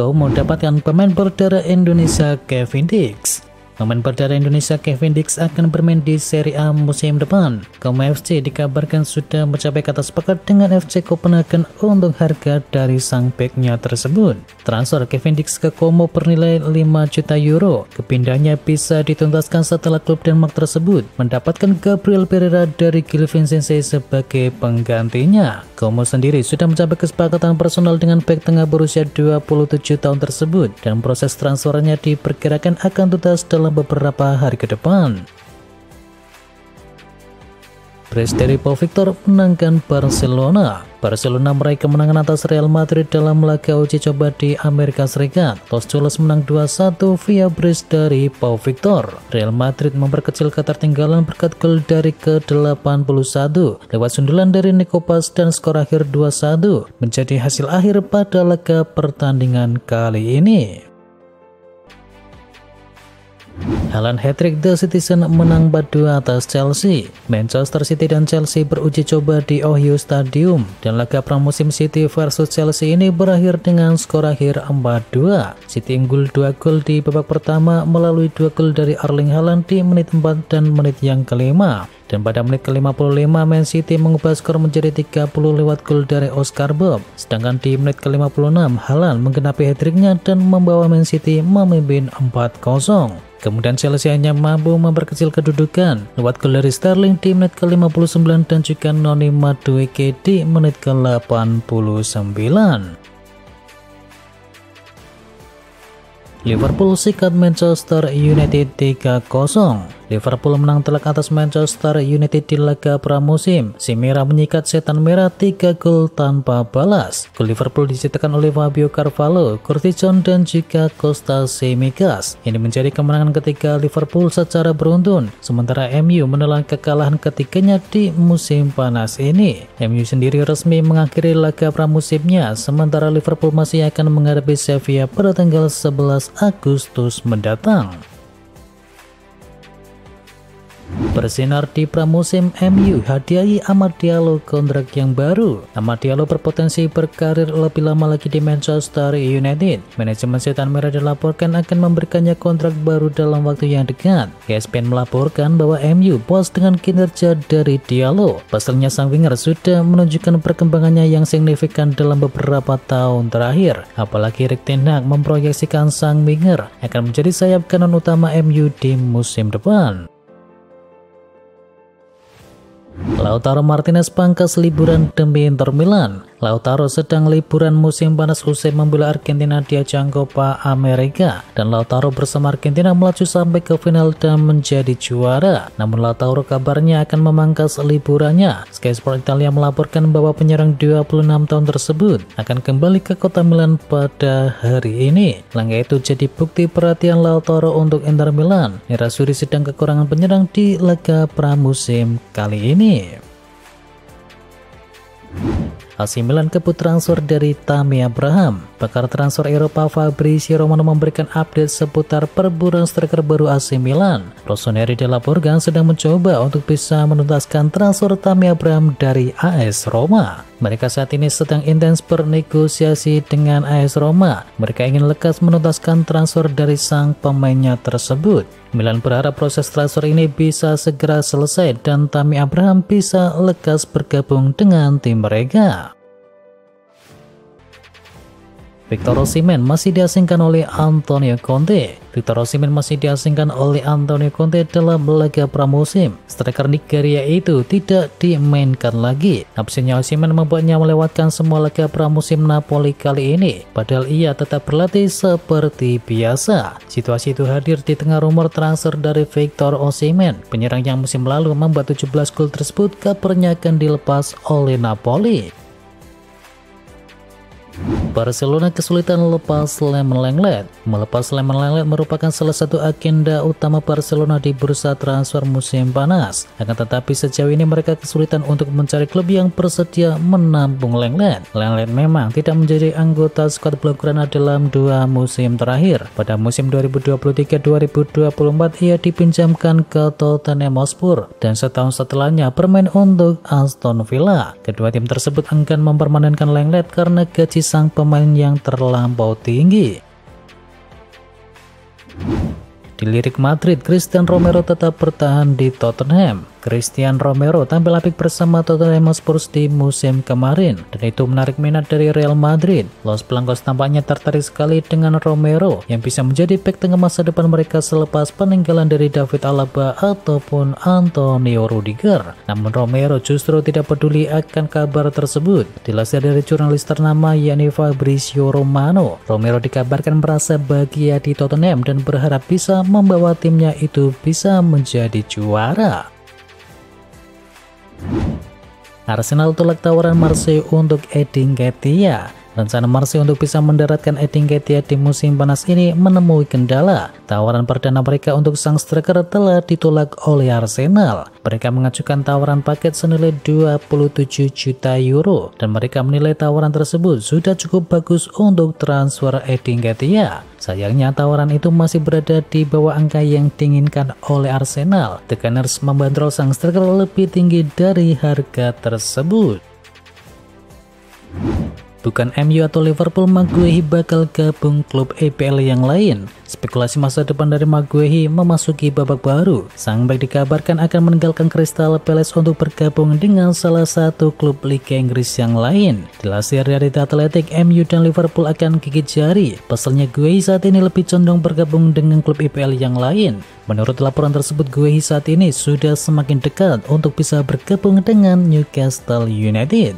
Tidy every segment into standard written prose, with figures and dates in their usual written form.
Como mendapatkan pemain berdarah Indonesia Kevin Dix. Pemain berdarah Indonesia Kevin Dix akan bermain di Serie A musim depan. Como FC dikabarkan sudah mencapai kata sepakat dengan FC Copenhagen untuk harga dari sang backnya tersebut. Transfer Kevin Dix ke Como bernilai 5 juta euro. Kepindahannya bisa dituntaskan setelah klub Denmark tersebut mendapatkan Gabriel Pereira dari Gil Vicente sebagai penggantinya. Como sendiri sudah mencapai kesepakatan personal dengan bek tengah berusia 27 tahun tersebut dan proses transfernya diperkirakan akan tuntas dalam beberapa hari ke depan. Brace dari Pau Victor menangkan Barcelona. Barcelona meraih kemenangan atas Real Madrid dalam laga uji coba di Amerika Serikat. Los Angeles menang 2-1 via brace dari Pau Victor. Real Madrid memperkecil ketertinggalan berkat gol dari ke-81 lewat sundulan dari Nico Paz dan skor akhir 2-1 menjadi hasil akhir pada laga pertandingan kali ini. Haaland hat-trick, The Citizen menang 4-2 atas Chelsea. Manchester City dan Chelsea beruji coba di Ohio Stadium dan laga pramusim City versus Chelsea ini berakhir dengan skor akhir 4-2. City unggul 2 gol di babak pertama melalui 2 gol dari Erling Haaland di menit 4 dan menit yang kelima. Dan pada menit ke-55 Man City mengubah skor menjadi 30 lewat gol dari Oscar Bob. Sedangkan di menit ke-56 Haaland menggenapi hat-tricknya dan membawa Man City memimpin 4-0. Kemudian Chelsea hanya mampu memperkecil kedudukan lewat gol dari Sterling di menit ke-59 dan juga Noni Madueke di menit ke-89. Liverpool sikat Manchester United 3-0. Liverpool menang telak atas Manchester United di laga pramusim. Si Merah menyikat Setan Merah 3 gol tanpa balas. Gol Liverpool diciptakan oleh Fabio Carvalho, Curtis Jones dan juga Costa Tsimikas. Ini menjadi kemenangan ketiga Liverpool secara beruntun. Sementara MU menelan kekalahan ketiganya di musim panas ini. MU sendiri resmi mengakhiri laga pramusimnya, sementara Liverpool masih akan menghadapi Sevilla pada tanggal 11 Agustus mendatang. Bersinar di pramusim, MU hadiahi Amad Diallo kontrak yang baru. Amad Diallo berpotensi berkarir lebih lama lagi di Manchester United. Manajemen Setan Merah dilaporkan akan memberikannya kontrak baru dalam waktu yang dekat. ESPN melaporkan bahwa MU puas dengan kinerja dari Diallo. Pasalnya sang winger sudah menunjukkan perkembangannya yang signifikan dalam beberapa tahun terakhir. Apalagi Erik ten Hag memproyeksikan sang winger akan menjadi sayap kanan utama MU di musim depan. Lautaro Martinez pangkas liburan demi Inter Milan. Lautaro sedang liburan musim panas usai membela Argentina di ajang Copa America, dan Lautaro bersama Argentina melaju sampai ke final dan menjadi juara. Namun Lautaro kabarnya akan memangkas liburannya. Sky Sport Italia melaporkan bahwa penyerang 26 tahun tersebut akan kembali ke kota Milan pada hari ini. Langkah itu jadi bukti perhatian Lautaro untuk Inter Milan. Nerazzurri sedang kekurangan penyerang di laga pramusim kali ini. AC Milan kebut transfer dari Tammy Abraham. Pakar transfer Eropa Fabrizio Romano memberikan update seputar perburuan striker baru AC Milan. Rossoneri dilaporkan sedang mencoba untuk bisa menuntaskan transfer Tammy Abraham dari AS Roma. Mereka saat ini sedang intens bernegosiasi dengan AS Roma. Mereka ingin lekas menuntaskan transfer dari sang pemainnya tersebut. Milan berharap proses transfer ini bisa segera selesai dan Tammy Abraham bisa lekas bergabung dengan tim mereka. Victor Osimhen masih diasingkan oleh Antonio Conte. Victor Osimhen masih diasingkan oleh Antonio Conte dalam laga pramusim. Striker Nigeria itu tidak dimainkan lagi. Absennya Osimhen membuatnya melewatkan semua laga pramusim Napoli kali ini. Padahal ia tetap berlatih seperti biasa. Situasi itu hadir di tengah rumor transfer dari Victor Osimhen. Penyerang yang musim lalu membuat 17 gol tersebut kabarnya akan dilepas oleh Napoli. Barcelona kesulitan lepas Lemon Lenglet. Melepas Lemon Lenglet merupakan salah satu agenda utama Barcelona di bursa transfer musim panas. Akan tetapi sejauh ini mereka kesulitan untuk mencari klub yang bersedia menampung Lenglet. Lenglet memang tidak menjadi anggota skuad Blaugrana dalam 2 musim terakhir. Pada musim 2023-2024 ia dipinjamkan ke Tottenham Hotspur dan setahun setelahnya bermain untuk Aston Villa. Kedua tim tersebut enggan mempermanenkan Lenglet karena gaji sang pemain yang terlampau tinggi. Dilirik Madrid, Christian Romero tetap bertahan di Tottenham. Christian Romero tampil apik bersama Tottenham Hotspur di musim kemarin, dan itu menarik minat dari Real Madrid. Los Blancos tampaknya tertarik sekali dengan Romero yang bisa menjadi bek tengah masa depan mereka selepas peninggalan dari David Alaba ataupun Antonio Rudiger. Namun Romero justru tidak peduli akan kabar tersebut. Dilansir dari jurnalis ternama yakni Fabrizio Romano, Romero dikabarkan merasa bahagia di Tottenham dan berharap bisa membawa timnya itu bisa menjadi juara. Arsenal tolak tawaran Marseille untuk Edin Nketiah. Rencana Marseille untuk bisa mendaratkan Edin Nketiah di musim panas ini menemui kendala. Tawaran perdana mereka untuk sang striker telah ditolak oleh Arsenal. Mereka mengajukan tawaran paket senilai 27 juta euro dan mereka menilai tawaran tersebut sudah cukup bagus untuk transfer Edin Nketiah. Sayangnya tawaran itu masih berada di bawah angka yang diinginkan oleh Arsenal. The Gunners membandrol sang striker lebih tinggi dari harga tersebut. Bukan MU atau Liverpool, Maguire bakal gabung klub EPL yang lain. Spekulasi masa depan dari Maguire memasuki babak baru. Sang bek dikabarkan akan meninggalkan Crystal Palace untuk bergabung dengan salah satu klub Liga Inggris yang lain. Dilansir dari The Athletic, MU dan Liverpool akan gigit jari. Pasalnya Guehi saat ini lebih condong bergabung dengan klub EPL yang lain. Menurut laporan tersebut, Guehi saat ini sudah semakin dekat untuk bisa bergabung dengan Newcastle United.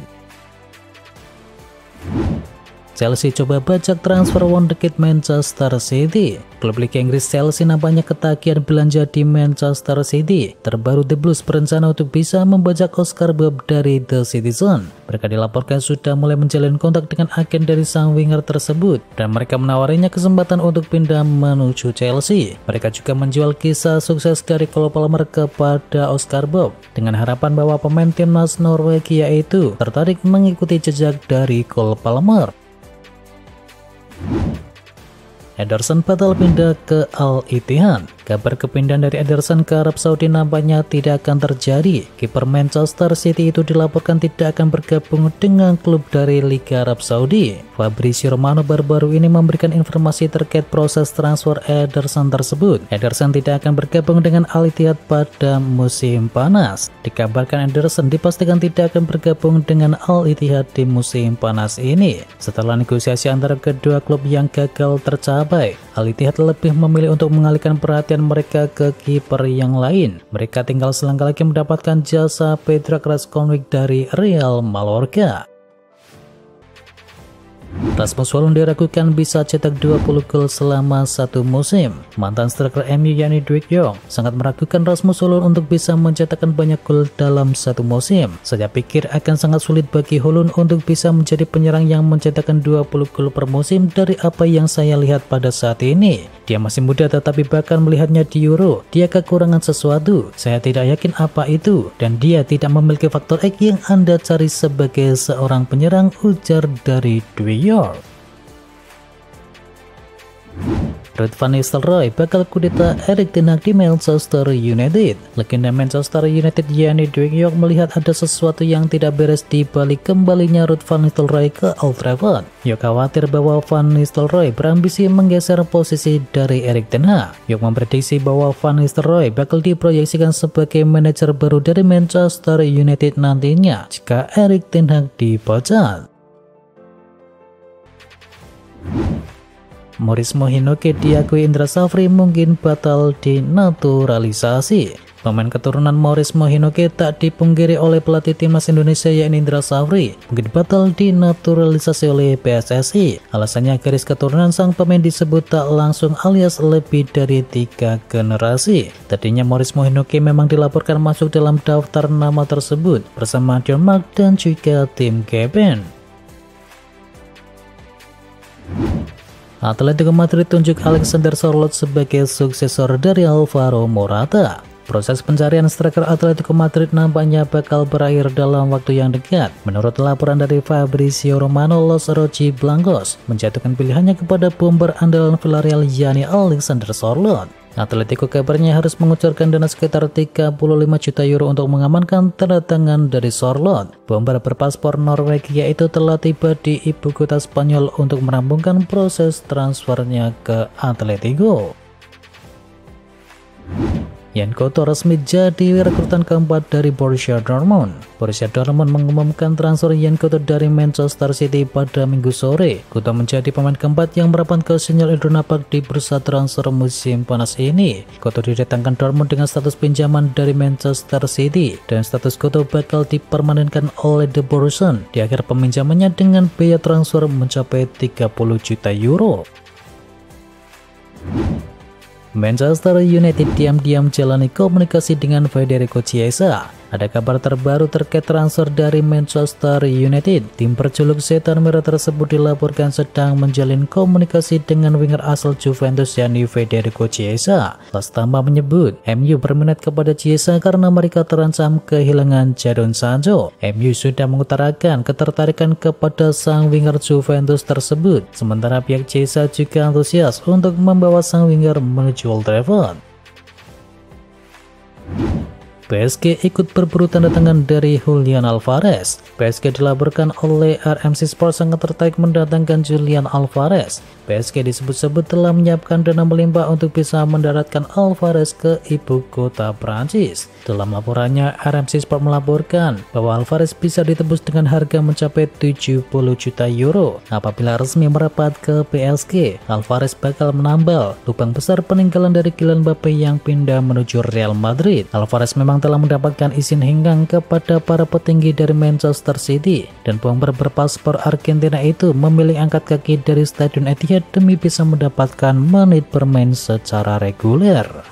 Chelsea coba bajak transfer wonderkid Manchester City. Klub Liga Inggris Chelsea nampaknya ketagihan belanja di Manchester City. Terbaru The Blues berencana untuk bisa membajak Oscar Bob dari The Citizen. Mereka dilaporkan sudah mulai menjalin kontak dengan agen dari sang winger tersebut dan mereka menawarinya kesempatan untuk pindah menuju Chelsea. Mereka juga menjual kisah sukses dari Cole Palmer kepada Oscar Bob dengan harapan bahwa pemain timnas Norwegia itu tertarik mengikuti jejak dari Cole Palmer. Ederson batal pindah ke Al Ittihad. Kabar kepindahan dari Ederson ke Arab Saudi nampaknya tidak akan terjadi. Kiper Manchester City itu dilaporkan tidak akan bergabung dengan klub dari Liga Arab Saudi. Fabrizio Romano baru-baru ini memberikan informasi terkait proses transfer Ederson tersebut. Ederson tidak akan bergabung dengan Al Ittihad pada musim panas. Dikabarkan Ederson dipastikan tidak akan bergabung dengan Al Ittihad di musim panas ini. Setelah negosiasi antara kedua klub yang gagal tercapai, Al Ittihad lebih memilih untuk mengalihkan perhatian mereka ke kiper yang lain. Mereka tinggal selangkah lagi mendapatkan jasa Predrag Razkovic dari Real Mallorca. Rasmus Hojlund diragukan bisa cetak 20 gol selama satu musim. Mantan striker MU yakni Dwight York sangat meragukan Rasmus Hojlund untuk bisa mencetakkan banyak gol dalam satu musim. Saya pikir akan sangat sulit bagi Hojlund untuk bisa menjadi penyerang yang mencetakkan 20 gol per musim dari apa yang saya lihat pada saat ini. Dia masih muda tetapi bahkan melihatnya di Euro, dia kekurangan sesuatu. Saya tidak yakin apa itu dan dia tidak memiliki faktor X yang Anda cari sebagai seorang penyerang, ujar dari Dwight York. Ruud van Nistelrooy bakal kudeta Erik ten Hag di Manchester United. Legenda Manchester United yakni Dwight York melihat ada sesuatu yang tidak beres di balik kembalinya Ruud van Nistelrooy ke Old Trafford. York khawatir bahwa Van Nistelrooy berambisi menggeser posisi dari Erik ten Hag. York memprediksi bahwa Van Nistelrooy bakal diproyeksikan sebagai manajer baru dari Manchester United nantinya jika Erik ten Hag dipecat. Maurice Hinoke diakui Indra Safri mungkin batal dinaturalisasi. Pemain keturunan Maurice Hinoke tak dipungkiri oleh pelatih timnas Indonesia yakni Indra Safri mungkin batal dinaturalisasi oleh PSSI. Alasannya garis keturunan sang pemain disebut tak langsung alias lebih dari 3 generasi. Tadinya Maurice Hinoke memang dilaporkan masuk dalam daftar nama tersebut bersama John Mark dan juga Tim Caban. Atletico Madrid tunjuk Alexander Sørloth sebagai suksesor dari Alvaro Morata. Proses pencarian striker Atletico Madrid nampaknya bakal berakhir dalam waktu yang dekat. Menurut laporan dari Fabrizio Romano, Los Rojiblancos menjatuhkan pilihannya kepada bomber andalan Villarreal yakni Alexander Sørloth. Atletico kabarnya harus mengucurkan dana sekitar 35 juta euro untuk mengamankan tanda tangan dari Charlotte. Bomber berpaspor Norwegia itu telah tiba di ibu kota Spanyol untuk merampungkan proses transfernya ke Atletico. Jan Koto resmi jadi rekrutan keempat dari Borussia Dortmund. Borussia Dortmund mengumumkan transfer Jan Koto dari Manchester City pada Minggu sore. Koto menjadi pemain keempat yang merapat ke Sinyal Iduna Park di bursa transfer musim panas ini. Koto didatangkan Dortmund dengan status pinjaman dari Manchester City, dan status Koto bakal dipermanenkan oleh The Borussia di akhir peminjamannya dengan biaya transfer mencapai 30 juta euro. Manchester United diam-diam jalani komunikasi dengan Federico Chiesa. Ada kabar terbaru terkait transfer dari Manchester United. Tim berjuluk Setan Merah tersebut dilaporkan sedang menjalin komunikasi dengan winger asal Juventus yakni Federico Chiesa. Las Tambah menyebut MU berminat kepada Chiesa karena mereka terancam kehilangan Jadon Sancho. MU sudah mengutarakan ketertarikan kepada sang winger Juventus tersebut. Sementara pihak Chiesa juga antusias untuk membawa sang winger menuju Old Trafford. PSG ikut berburu tanda tangan dari Julian Alvarez. PSG dilaporkan oleh RMC Sport sangat tertarik mendatangkan Julian Alvarez. PSG disebut-sebut telah menyiapkan dana melimpah untuk bisa mendaratkan Alvarez ke ibu kota Prancis. Dalam laporannya, RMC Sport melaporkan bahwa Alvarez bisa ditebus dengan harga mencapai 70 juta euro. Apabila resmi merapat ke PSG, Alvarez bakal menambal lubang besar peninggalan dari Kylian Mbappe yang pindah menuju Real Madrid. Alvarez memang telah mendapatkan izin hengkang kepada para petinggi dari Manchester City, dan bomber berpaspor Argentina itu memilih angkat kaki dari Stadion Etihad demi bisa mendapatkan menit bermain secara reguler.